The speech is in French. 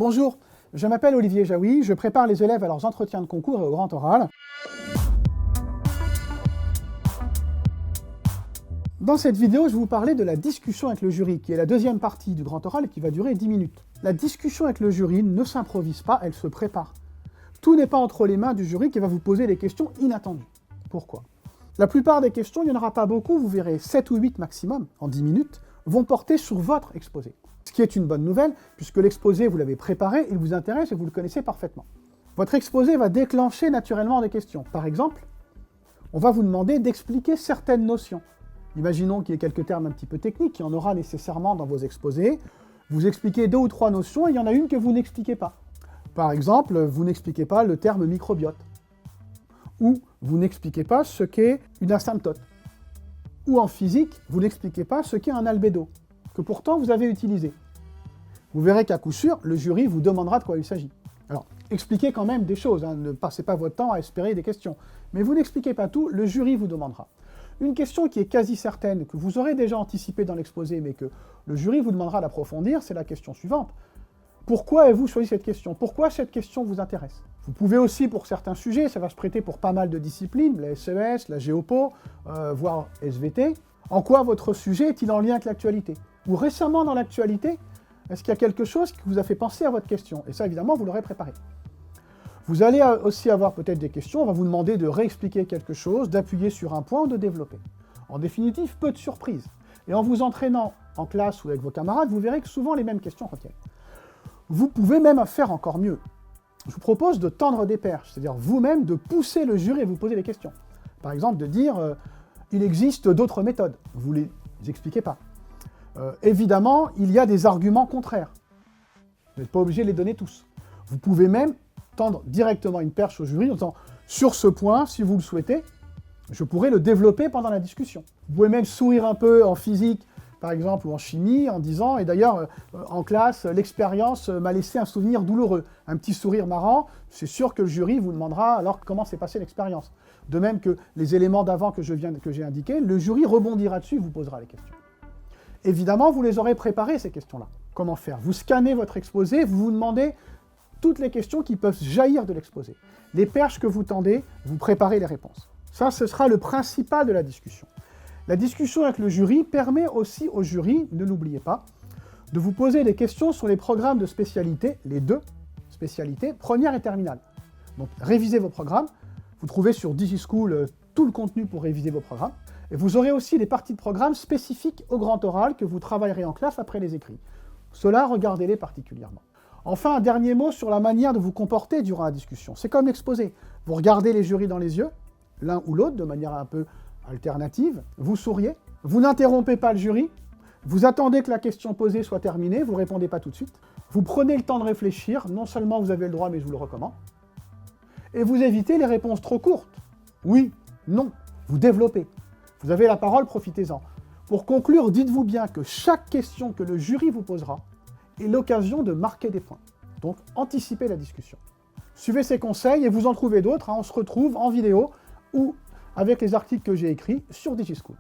Bonjour, je m'appelle Olivier Jaoui, je prépare les élèves à leurs entretiens de concours et au grand oral. Dans cette vidéo, je vais vous parler de la discussion avec le jury, qui est la deuxième partie du grand oral et qui va durer 10 minutes. La discussion avec le jury ne s'improvise pas, elle se prépare. Tout n'est pas entre les mains du jury qui va vous poser des questions inattendues. Pourquoi ? La plupart des questions, il n'y en aura pas beaucoup, vous verrez 7 ou 8 maximum, en 10 minutes, vont porter sur votre exposé. Ce qui est une bonne nouvelle, puisque l'exposé, vous l'avez préparé, il vous intéresse et vous le connaissez parfaitement. Votre exposé va déclencher naturellement des questions. Par exemple, on va vous demander d'expliquer certaines notions. Imaginons qu'il y ait quelques termes un petit peu techniques, il y en aura nécessairement dans vos exposés. Vous expliquez 2 ou 3 notions et il y en a une que vous n'expliquez pas. Par exemple, vous n'expliquez pas le terme microbiote. Ou vous n'expliquez pas ce qu'est une asymptote. Ou en physique, vous n'expliquez pas ce qu'est un albédo, que pourtant vous avez utilisé. Vous verrez qu'à coup sûr, le jury vous demandera de quoi il s'agit. Alors, expliquez quand même des choses, ne passez pas votre temps à espérer des questions. Mais vous n'expliquez pas tout, le jury vous demandera. Une question qui est quasi certaine, que vous aurez déjà anticipée dans l'exposé, mais que le jury vous demandera d'approfondir, c'est la question suivante. Pourquoi avez-vous choisi cette question ? Pourquoi cette question vous intéresse ? Vous pouvez aussi, pour certains sujets, ça va se prêter pour pas mal de disciplines, la SES, la Géopo, voire SVT. En quoi votre sujet est-il en lien avec l'actualité ? Ou récemment dans l'actualité, est-ce qu'il y a quelque chose qui vous a fait penser à votre question ? Et ça, évidemment, vous l'aurez préparé. Vous allez aussi avoir peut-être des questions, on va vous demander de réexpliquer quelque chose, d'appuyer sur un point ou de développer. En définitive, peu de surprises. Et en vous entraînant en classe ou avec vos camarades, vous verrez que souvent les mêmes questions reviennent. Vous pouvez même faire encore mieux. Je vous propose de tendre des perches, c'est-à-dire vous-même de pousser le jury et vous poser des questions. Par exemple, de dire il existe d'autres méthodes. Vous ne les expliquez pas. Évidemment, il y a des arguments contraires. Vous n'êtes pas obligé de les donner tous. Vous pouvez même tendre directement une perche au jury en disant « Sur ce point, si vous le souhaitez, je pourrais le développer pendant la discussion. » Vous pouvez même sourire un peu en physique, par exemple, ou en chimie, en disant « Et d'ailleurs, en classe, l'expérience m'a laissé un souvenir douloureux. » Un petit sourire marrant, c'est sûr que le jury vous demandera alors comment s'est passée l'expérience. De même que les éléments d'avant que j'ai indiqués, le jury rebondira dessus et vous posera les questions. Évidemment, vous les aurez préparées, ces questions-là. Comment faire ? Vous scannez votre exposé, vous vous demandez toutes les questions qui peuvent jaillir de l'exposé. Les perches que vous tendez, vous préparez les réponses. Ça, ce sera le principal de la discussion. La discussion avec le jury permet aussi au jury, ne l'oubliez pas, de vous poser des questions sur les programmes de spécialité, les 2 spécialités, première et terminale. Donc, révisez vos programmes. Vous trouvez sur DigiSchool tout le contenu pour réviser vos programmes. Et vous aurez aussi des parties de programme spécifiques au grand oral que vous travaillerez en classe après les écrits. Cela, regardez-les particulièrement. Enfin, un dernier mot sur la manière de vous comporter durant la discussion. C'est comme l'exposé. Vous regardez les jurys dans les yeux, l'un ou l'autre, de manière un peu alternative, vous souriez, vous n'interrompez pas le jury, vous attendez que la question posée soit terminée, vous ne répondez pas tout de suite, vous prenez le temps de réfléchir, non seulement vous avez le droit, mais je vous le recommande, et vous évitez les réponses trop courtes. Oui, non, vous développez. Vous avez la parole, profitez-en. Pour conclure, dites-vous bien que chaque question que le jury vous posera est l'occasion de marquer des points. Donc, anticipez la discussion. Suivez ces conseils et vous en trouvez d'autres. On se retrouve en vidéo ou avec les articles que j'ai écrits sur DigiSchool.